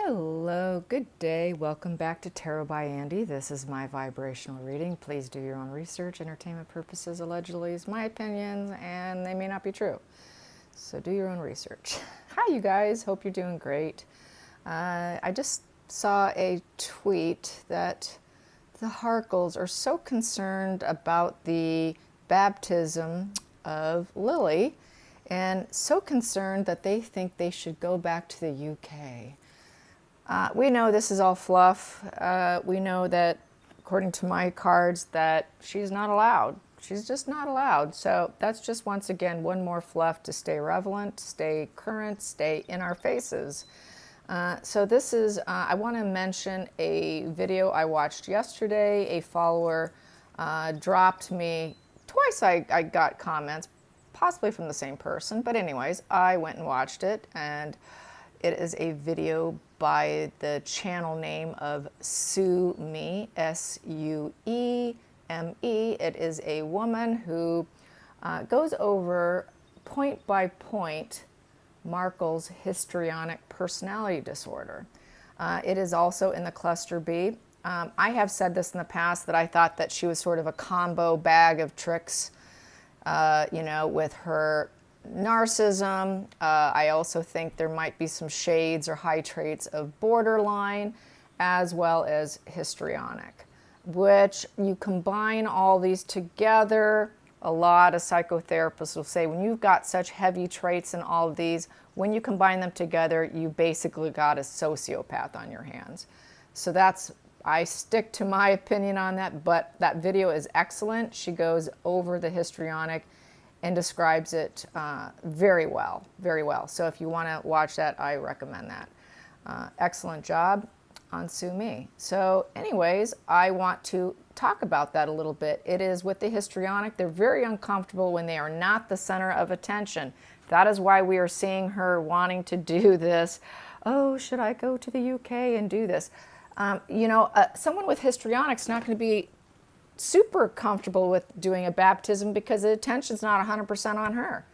Hello, good day. Welcome back to Tarot by Andy. This is my vibrational reading. Please do your own research. Entertainment purposes allegedly is my opinions, and they may not be true. So do your own research. Hi, you guys. Hope you're doing great. I just saw a tweet that the Harkles are so concerned about the baptism of Lilly and so concerned that they think they should go back to the UK. We know this is all fluff. We know that, according to my cards, that she's not allowed. She's just not allowed. So that's just, once again, one more fluff to stay relevant, stay current, stay in our faces. So this is, I want to mention a video I watched yesterday. A follower dropped me twice. I got comments, possibly from the same person. But anyways, I went and watched it, and it is a video by the channel name of Sue Me, Sueme. It is a woman who goes over point by point Markle's histrionic personality disorder. It is also in the cluster B. I have said this in the past that I thought that she was sort of a combo bag of tricks, with her narcissism. I also think there might be some shades or high traits of borderline, as well as histrionic, which you combine all these together. A lot of psychotherapists will say when you've got such heavy traits in all of these, when you combine them together, you basically got a sociopath on your hands. So I stick to my opinion on that, but that video is excellent. She goes over the histrionic and describes it very well, very well. So if you want to watch that, I recommend that. Excellent job on Sue Me. So anyways, I want to talk about that a little bit. It is with the histrionic. They're very uncomfortable when they are not the center of attention. That is why we are seeing her wanting to do this. Oh, should I go to the UK and do this? Someone with histrionic's not going to be super comfortable with doing a baptism because the attention's not 100% on her.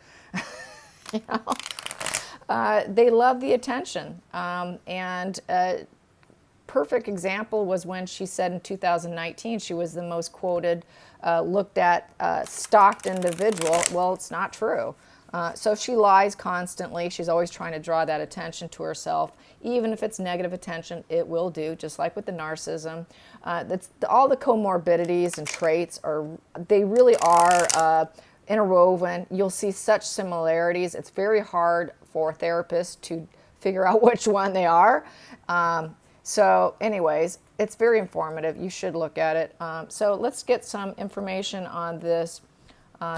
They love the attention. Perfect example was when she said in 2019 she was the most quoted, looked at, stalked individual. Well, it's not true. So she lies constantly. She's always trying to draw that attention to herself. Even if it's negative attention, it will do, just like with the narcissism. All the comorbidities and traits they really are interwoven. You'll see such similarities. It's very hard for therapists to figure out which one they are. So anyways, it's very informative. You should look at it. So let's get some information on this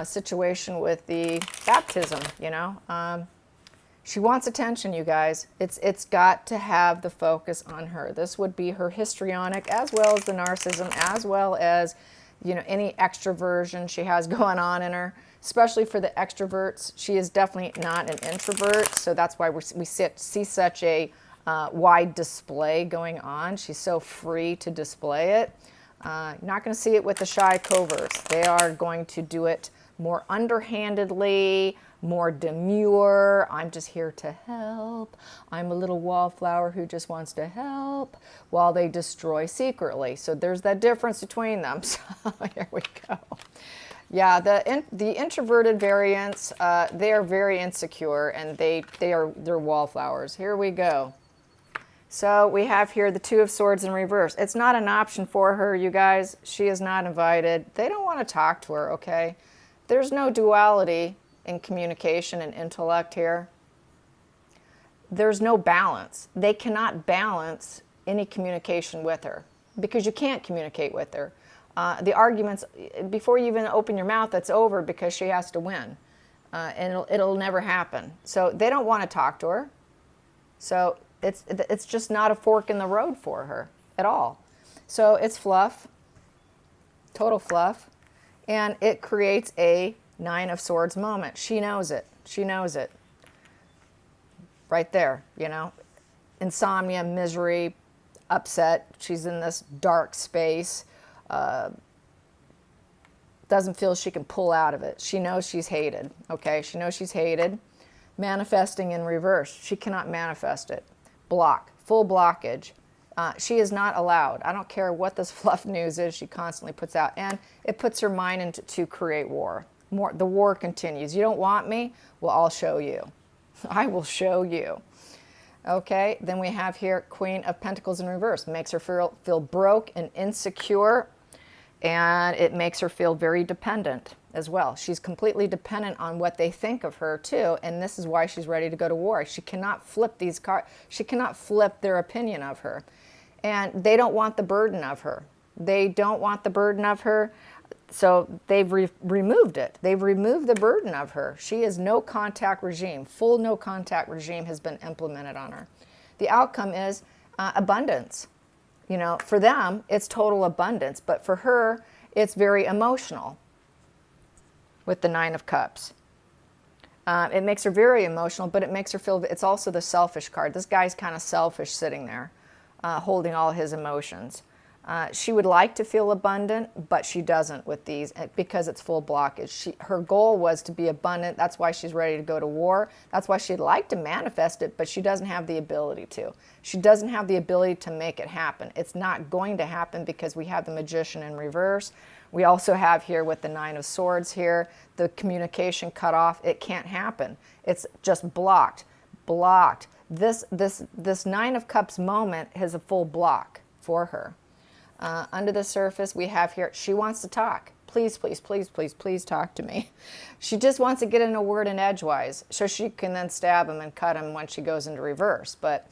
situation with the baptism. She wants attention, you guys. It's got to have the focus on her. This would be her histrionic, as well as the narcissism, as well as any extroversion she has going on in her. Especially for the extroverts, she is definitely not an introvert. So that's why we see such a wide display going on. She's so free to display it. You're not going to see it with the shy coverts. They are going to do it more underhandedly, more demure. I'm just here to help. I'm a little wallflower who just wants to help, while they destroy secretly. So there's that difference between them. So here we go. Yeah, the introverted variants, they are very insecure, and they're wallflowers. Here we go. So we have here the Two of Swords in reverse. It's not an option for her, you guys. She is not invited. They don't want to talk to her, okay? There's no duality in communication and intellect here. There's no balance. They cannot balance any communication with her because you can't communicate with her. The arguments, before you even open your mouth, that's over because she has to win. And it'll never happen. So they don't want to talk to her. So it's just not a fork in the road for her at all. So it's fluff, total fluff, and it creates a Nine of Swords moment. She knows it. She knows it. Right there, insomnia, misery, upset. She's in this dark space. Doesn't feel she can pull out of it. She knows she's hated. Okay, she knows she's hated. Manifesting in reverse. She cannot manifest it. Block. full blockage. She is not allowed. I don't care what this fluff news is she constantly puts out. And it puts her mind into to create war. The war continues. You don't want me? Well, I'll show you. I will show you. Okay, then we have here Queen of Pentacles in reverse. Makes her feel broke and insecure, and it makes her feel very dependent as well. She's completely dependent on what they think of her too, and this is why she's ready to go to war. She cannot flip these cards. She cannot flip their opinion of her, and they don't want the burden of her. They don't want the burden of her, so they've removed it. They've removed the burden of her. She is no contact regime. Full no contact regime has been implemented on her. The outcome is abundance. You know, for them, it's total abundance, but for her, it's very emotional with the Nine of Cups. It makes her very emotional, but it makes her feel, it's also the selfish card. This guy's kind of selfish sitting there, holding all his emotions. She would like to feel abundant, but she doesn't with these because it's full blockage. Her goal was to be abundant. That's why she's ready to go to war. That's why she'd like to manifest it, but she doesn't have the ability to. She doesn't have the ability to make it happen. It's not going to happen because we have the Magician in reverse. We also have here with the Nine of Swords here, the communication cut off. It can't happen. It's just blocked, blocked. This Nine of Cups moment has a full block for her. Under the surface, we have here, she wants to talk. Please, please, please, please, please talk to me. She just wants to get in a word in edgewise so she can then stab him and cut him when she goes into reverse. But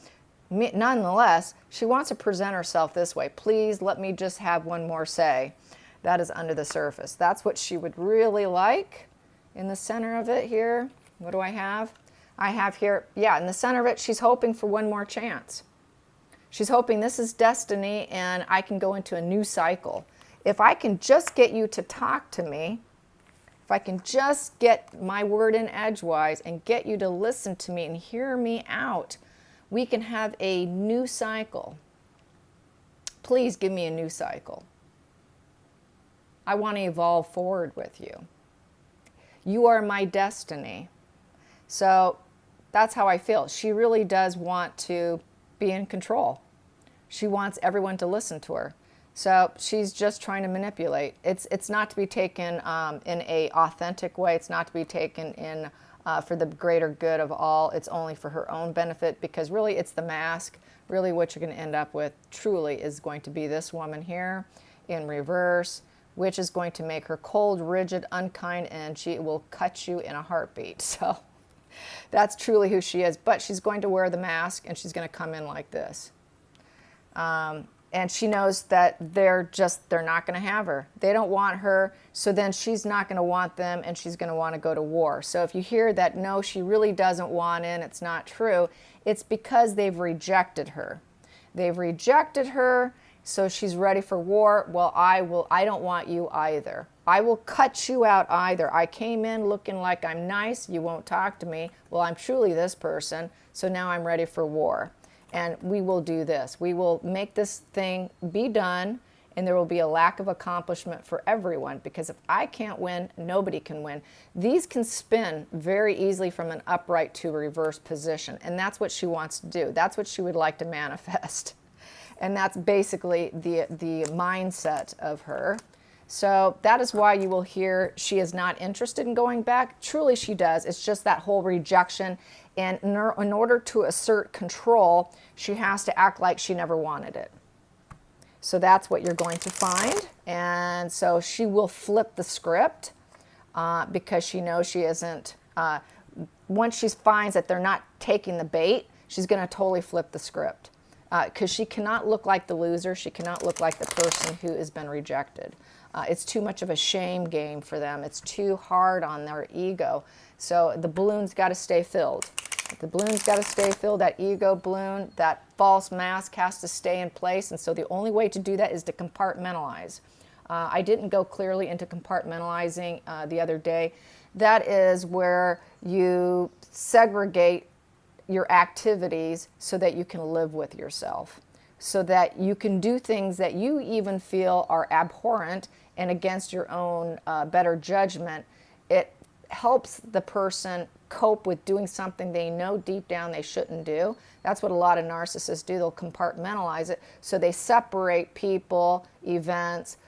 nonetheless, she wants to present herself this way. Please let me just have one more say. That is under the surface. That's what she would really like. In the center of it here, what do I have? I have here, yeah, in the center of it, she's hoping for one more chance. She's hoping this is destiny and I can go into a new cycle. If I can just get you to talk to me, if I can just get my word in edgewise and get you to listen to me and hear me out, we can have a new cycle. Please give me a new cycle. I want to evolve forward with you. You are my destiny. So that's how I feel. She really does want to be in control. She wants everyone to listen to her. So she's just trying to manipulate. It's not to be taken in a authentic way. It's not to be taken in for the greater good of all. It's only for her own benefit because really it's the mask. Really what you're going to end up with truly is going to be this woman here in reverse, which is going to make her cold, rigid, unkind, and she will cut you in a heartbeat. So that's truly who she is. But she's going to wear the mask and she's going to come in like this. And she knows that they're not going to have her. They don't want her, so then she's not going to want them and she's going to want to go to war. So if you hear that, no, she really doesn't want in, it's not true, it's because they've rejected her. They've rejected her, so she's ready for war. Well, I don't want you either. I will cut you out either. I came in looking like I'm nice, you won't talk to me. Well, I'm truly this person, so now I'm ready for war. And we will do this. We will make this thing be done, and there will be a lack of accomplishment for everyone, because if I can't win, nobody can win. These can spin very easily from an upright to a reverse position, and that's what she wants to do. That's what she would like to manifest. And that's basically the mindset of her. So that is why you will hear she is not interested in going back. Truly she does. It's just that whole rejection. And in order to assert control, she has to act like she never wanted it. So that's what you're going to find. And so she will flip the script because she knows she isn't. Once she finds that they're not taking the bait, she's going to totally flip the script. Because she cannot look like the loser. She cannot look like the person who has been rejected. It's too much of a shame game for them. It's too hard on their ego. So the balloon's got to stay filled. The balloon's got to stay filled. That ego balloon, that false mask has to stay in place. And so the only way to do that is to compartmentalize. I didn't go clearly into compartmentalizing the other day. That is where you segregate your activities so that you can live with yourself, so that you can do things that you even feel are abhorrent and against your own better judgment. helps the person cope with doing something they know deep down they shouldn't do. That's what a lot of narcissists do. They'll compartmentalize it. So they separate people, events.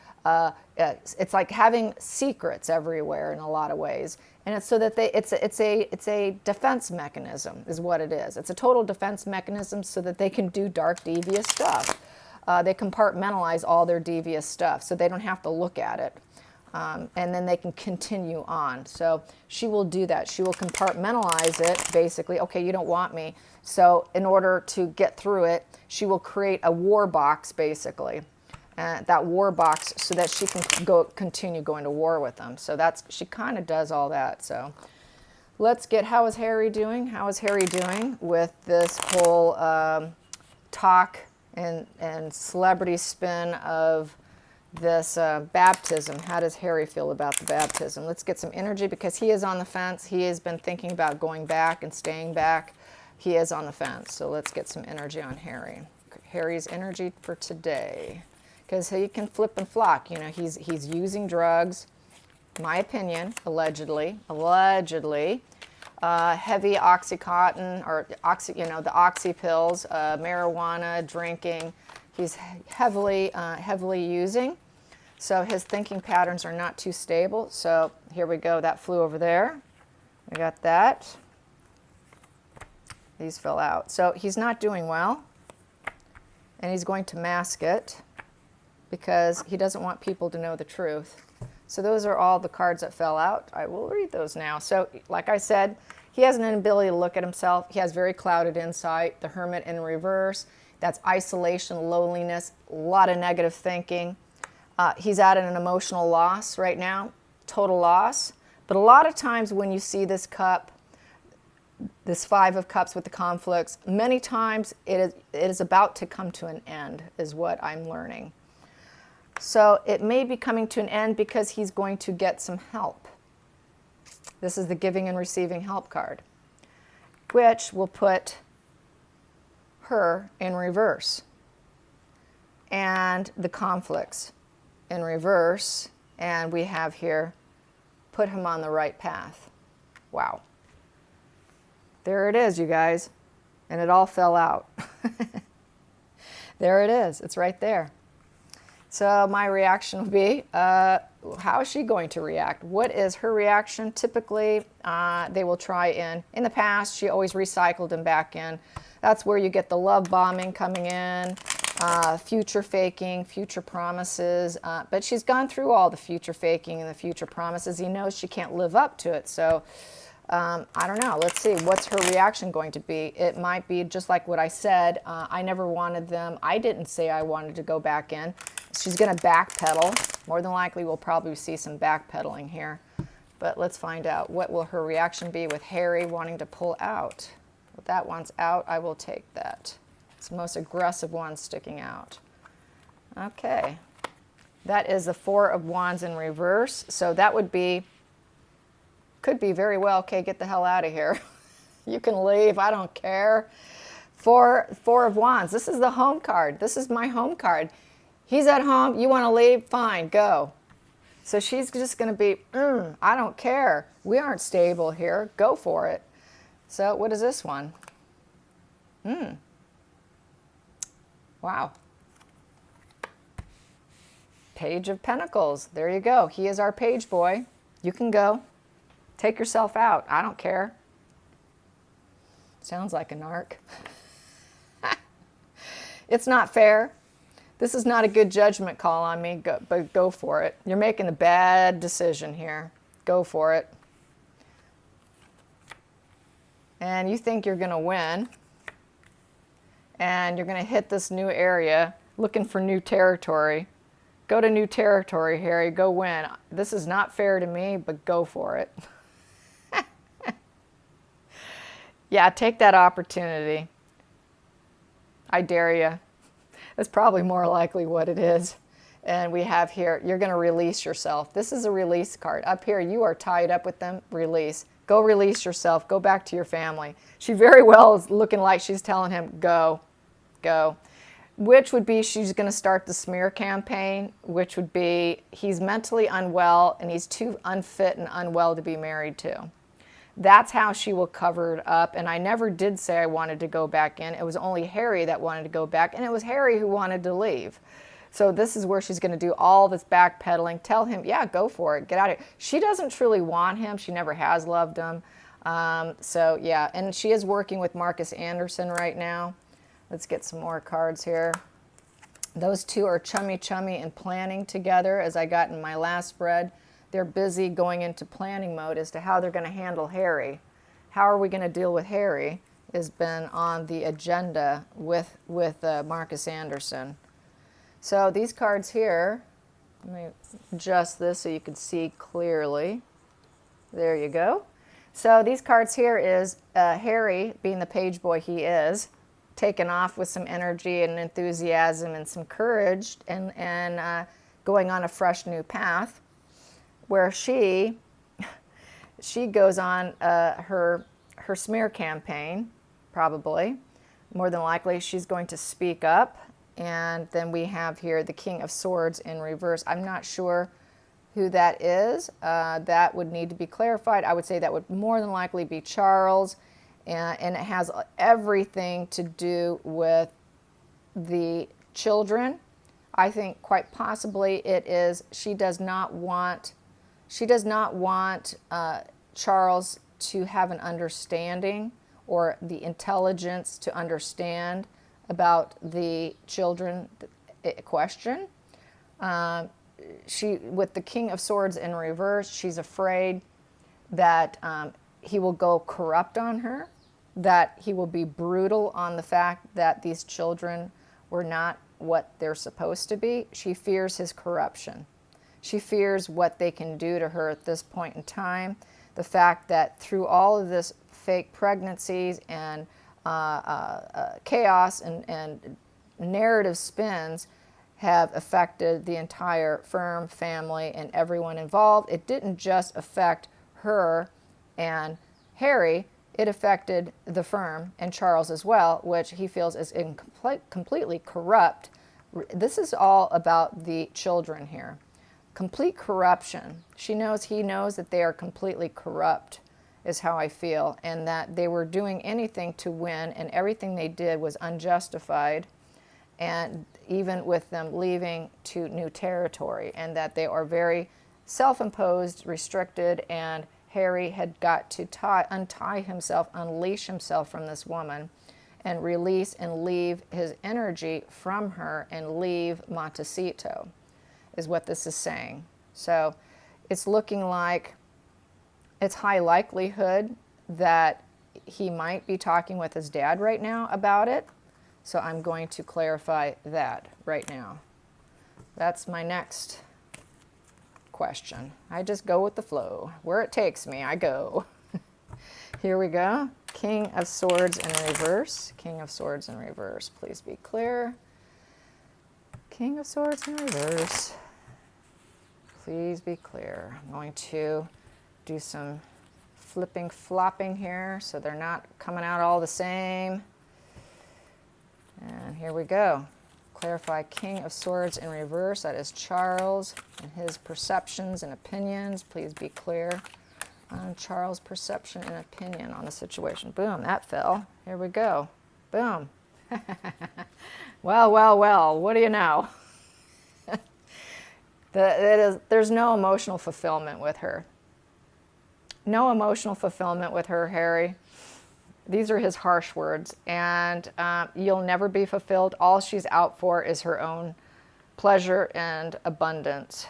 It's like having secrets everywhere in a lot of ways. And it's so that it's a defense mechanism is what it is. It's a total defense mechanism so that they can do dark, devious stuff. They compartmentalize all their devious stuff so they don't have to look at it. And then they can continue on. So she will do that. She will compartmentalize it, basically. Okay, you don't want me. So in order to get through it, she will create a war box, basically. That war box so that she can continue going to war with them. So she kind of does all that. So let's get, how is Harry doing? How is Harry doing with this whole talk and celebrity spin of this baptism? How does Harry feel about the baptism? Let's get some energy because he is on the fence. He has been thinking about going back and staying back. He is on the fence. So let's get some energy on Harry. Harry's energy for today. Because he can flip and flock. You know, he's using drugs, my opinion, allegedly, heavy Oxycontin or the oxy pills, marijuana, drinking. He's heavily using. So his thinking patterns are not too stable. So here we go. That flew over there. We got that. These fell out. So he's not doing well. And he's going to mask it because he doesn't want people to know the truth. So those are all the cards that fell out. I will read those now. So like I said, he has an inability to look at himself. He has very clouded insight. The Hermit in reverse. That's isolation, loneliness, a lot of negative thinking. He's at an emotional loss right now, total loss. But a lot of times when you see this cup, this Five of Cups with the conflicts, many times it is about to come to an end, is what I'm learning. So it may be coming to an end because he's going to get some help. This is the giving and receiving help card, which will put her in reverse. And the conflicts in reverse. And we have here, put him on the right path. Wow. There it is, you guys. And it all fell out. There it is. It's right there. So my reaction will be, how is she going to react? What is her reaction? Typically, they will try in the past, she always recycled him back in. That's where you get the love bombing coming in, future faking, future promises. But she's gone through all the future faking and the future promises. He knows she can't live up to it. So I don't know. Let's see. What's her reaction going to be? It might be just like what I said. I never wanted them. I didn't say I wanted to go back in. She's going to backpedal. More than likely, we'll probably see some backpedaling here. But let's find out. What will her reaction be with Harry wanting to pull out? If that one's out, I will take that. It's the most aggressive one sticking out. Okay. That is the Four of Wands in reverse. So that would be, could be very well, okay, get the hell out of here. You can leave. I don't care. Four of Wands. This is the home card. This is my home card. He's at home. You want to leave? Fine, go. So she's just going to be, I don't care. We aren't stable here. Go for it. So what is this one? Wow. Page of Pentacles. There you go. He is our page boy. You can go. Take yourself out. I don't care. Sounds like a narc. It's not fair. This is not a good judgment call on me, but go for it. You're making a bad decision here. Go for it. And you think you're going to win. And you're going to hit this new area looking for new territory. Go to new territory, Harry. Go win. This is not fair to me, but go for it. Yeah, take that opportunity. I dare you. That's probably more likely what it is. And we have here, you're going to release yourself. This is a release card. Up here, you are tied up with them. Release. Go release yourself. Go back to your family. She very well is looking like she's telling him, go, go. which would be she's going to start the smear campaign, which would be he's mentally unwell and he's too unfit and unwell to be married to. That's how she will cover it up. And I never did say I wanted to go back in. It was only Harry that wanted to go back, and it was Harry who wanted to leave. So this is where she's going to do all this backpedaling. Tell him, yeah, go for it. Get out of here. She doesn't truly want him. She never has loved him. So yeah, and she is working with Marcus Anderson right now. Let's get some more cards here. Those two are chummy and planning together, as I got in my last spread. They're busy going into planning mode as to how they're going to handle Harry. How are we going to deal with Harry has been on the agenda with Marcus Anderson. So these cards here, let me adjust this so you can see clearly. There you go. So these cards here is Harry, being the page boy he is, taken off with some energy and enthusiasm and some courage and going on a fresh new path, where she goes on her smear campaign, probably. More than likely, she's going to speak up. And then we have here the King of Swords in reverse. I'm not sure who that is. That would need to be clarified. I would say that would more than likely be Charles. And it has everything to do with the children. I think quite possibly it is she does not want Charles to have an understanding or the intelligence to understand about the children question. With the King of Swords in reverse, she's afraid that he will go corrupt on her, that he will be brutal on the fact that these children were not what they're supposed to be. She fears his corruption. She fears what they can do to her at this point in time. The fact that through all of this fake pregnancies and chaos and narrative spins have affected the entire firm, family, and everyone involved. It didn't just affect her and Harry, it affected the firm and Charles as well, which he feels is completely corrupt. This is all about the children here. Complete corruption. He knows that they are completely corrupt, is how I feel, and that they were doing anything to win, and everything they did was unjustified, and even with them leaving to new territory, and that they are very self-imposed, restricted, and Harry had got to untie himself, unleash himself from this woman, and release and leave his energy from her and leave Montecito, is what this is saying. So it's looking like it's high likelihood that he might be talking with his dad right now about it. So I'm going to clarify that right now. That's my next question. I just go with the flow. Where it takes me, I go. Here we go. King of Swords in reverse. King of Swords in reverse. Please be clear. King of Swords in reverse. Please be clear. I'm going to do some flipping, flopping here so they're not coming out all the same. And here we go. Clarify King of Swords in reverse. That is Charles and his perceptions and opinions. Please be clear on Charles' perception and opinion on the situation. Boom, that fell. Here we go. Boom. Well, what do you know? There's no emotional fulfillment with her. No emotional fulfillment with her, Harry. These are his harsh words, and you'll never be fulfilled. All she's out for is her own pleasure and abundance.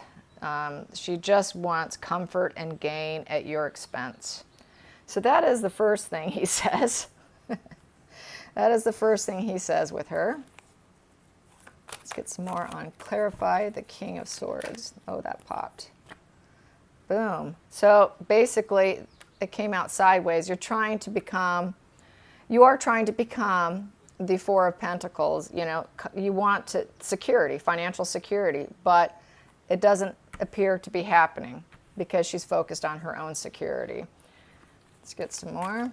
She just wants comfort and gain at your expense. So that is the first thing he says. That is the first thing he says with her. Let's get some more on clarify the King of Swords. Oh, that popped. Boom. So basically, it came out sideways. You are trying to become the Four of Pentacles. You know, you want security, financial security, but it doesn't appear to be happening because she's focused on her own security. Let's get some more.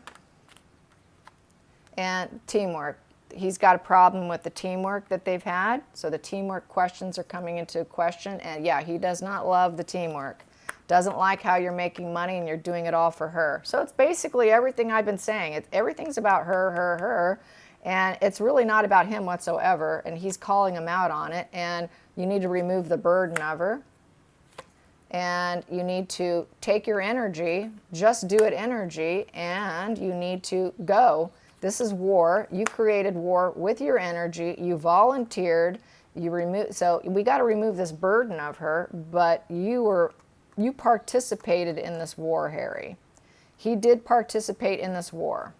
And teamwork. he's got a problem with the teamwork that they've had. So the teamwork questions are coming into question. And yeah, he does not love the teamwork. Doesn't like how you're making money and you're doing it all for her. So it's basically everything I've been saying. Everything's about her, her, her. And it's really not about him whatsoever. And he's calling him out on it. And you need to remove the burden of her. And you need to take your energy, just do it energy, and you need to go. This is war. You created war with your energy. You volunteered. So we got to remove this burden of her, but you participated in this war, Harry. He did participate in this war.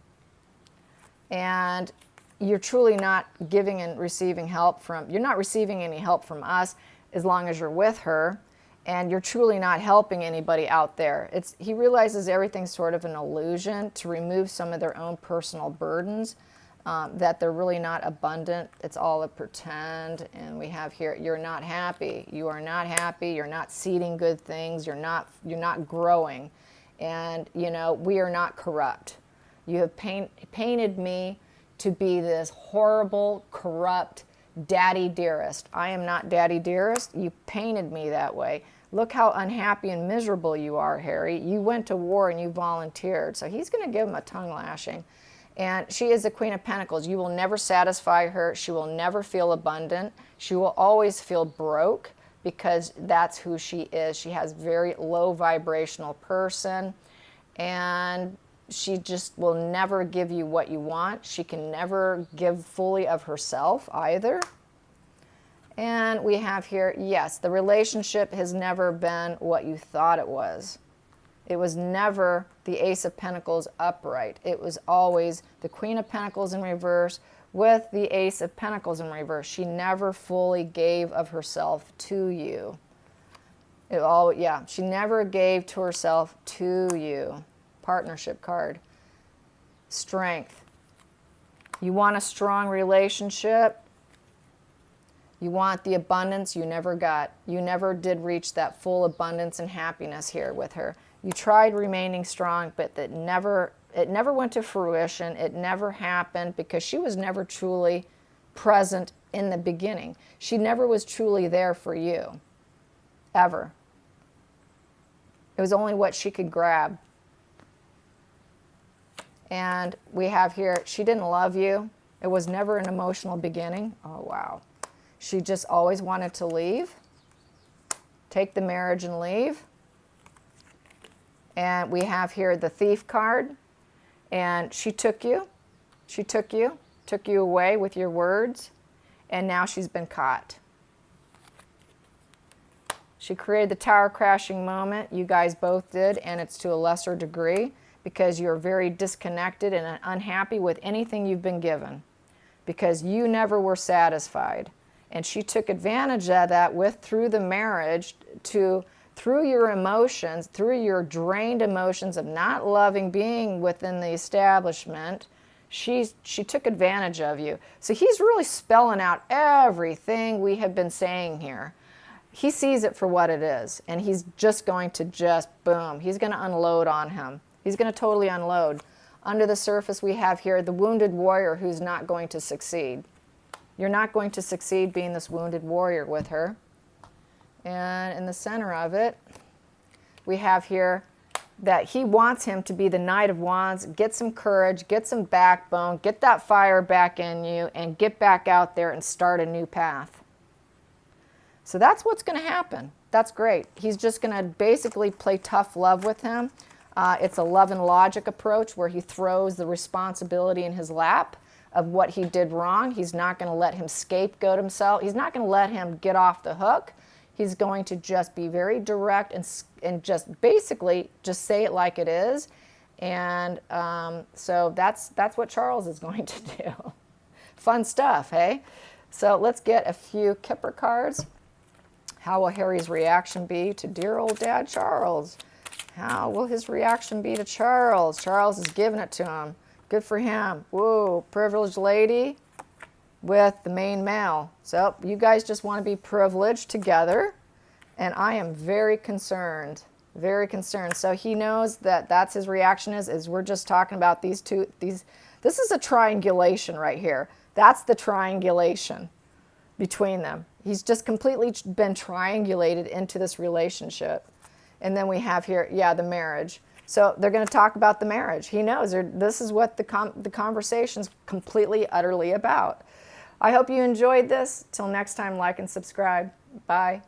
And you're truly not giving and receiving help you're not receiving any help from us as long as you're with her. And you're truly not helping anybody out there. He realizes everything's sort of an illusion to remove some of their own personal burdens, that they're really not abundant. It's all a pretend. And we have here, you're not happy. You are not happy. You're not seeding good things. You're not growing. And, you know, we are not corrupt. You have painted me to be this horrible, corrupt daddy dearest. I am not daddy dearest. You painted me that way. Look how unhappy and miserable you are, Harry. You went to war and you volunteered. So he's going to give him a tongue lashing. And she is the Queen of Pentacles. You will never satisfy her. She will never feel abundant. She will always feel broke because that's who she is. She has very low vibrational person. And she just will never give you what you want. She can never give fully of herself either. And we have here, yes, the relationship has never been what you thought it was. It was never the Ace of Pentacles upright. It was always the Queen of Pentacles in reverse with the Ace of Pentacles in reverse. She never fully gave of herself to you. She never gave to herself to you. Partnership card. Strength. You want a strong relationship. You want the abundance you never got. You never did reach that full abundance and happiness here with her. You tried remaining strong, but it never went to fruition. It never happened because she was never truly present in the beginning. She never was truly there for you, ever. It was only what she could grab. And we have here, she didn't love you. It was never an emotional beginning. Oh, wow. She just always wanted to leave, take the marriage and leave. And we have here the Thief card. And she took you. She took you away with your words. And now she's been caught. She created the tower crashing moment. You guys both did, and it's to a lesser degree because you're very disconnected and unhappy with anything you've been given because you never were satisfied. And she took advantage of that through the marriage through your emotions, through your drained emotions of not loving being within the establishment. She took advantage of you. So he's really spelling out everything we have been saying here. He sees it for what it is, and he's just going to boom. He's going to unload on him. He's going to totally unload. Under the surface, we have here the wounded warrior who's not going to succeed. You're not going to succeed being this wounded warrior with her. And in the center of it, we have here that he wants him to be the Knight of Wands, get some courage, get some backbone, get that fire back in you, and get back out there and start a new path. So that's what's going to happen. That's great. He's just going to basically play tough love with him. It's a love and logic approach where he throws the responsibility in his lap of what he did wrong. He's not going to let him scapegoat himself. He's not going to let him get off the hook. He's going to just be very direct and just basically just say it like it is. And so that's what Charles is going to do. Fun stuff, hey? So let's get a few Kipper cards. How will Harry's reaction be to dear old Dad Charles? How will his reaction be to Charles? Charles is giving it to him. Good for him. Whoa, privileged lady with the main male. So you guys just want to be privileged together. And I am very concerned. Very concerned. So he knows that that's his reaction is we're just talking about these two. This is a triangulation right here. That's the triangulation between them. He's just completely been triangulated into this relationship. And then we have here, yeah, the marriage. So they're going to talk about the marriage. He knows this is what the conversation's completely, utterly about. I hope you enjoyed this. Till next time, like and subscribe. Bye.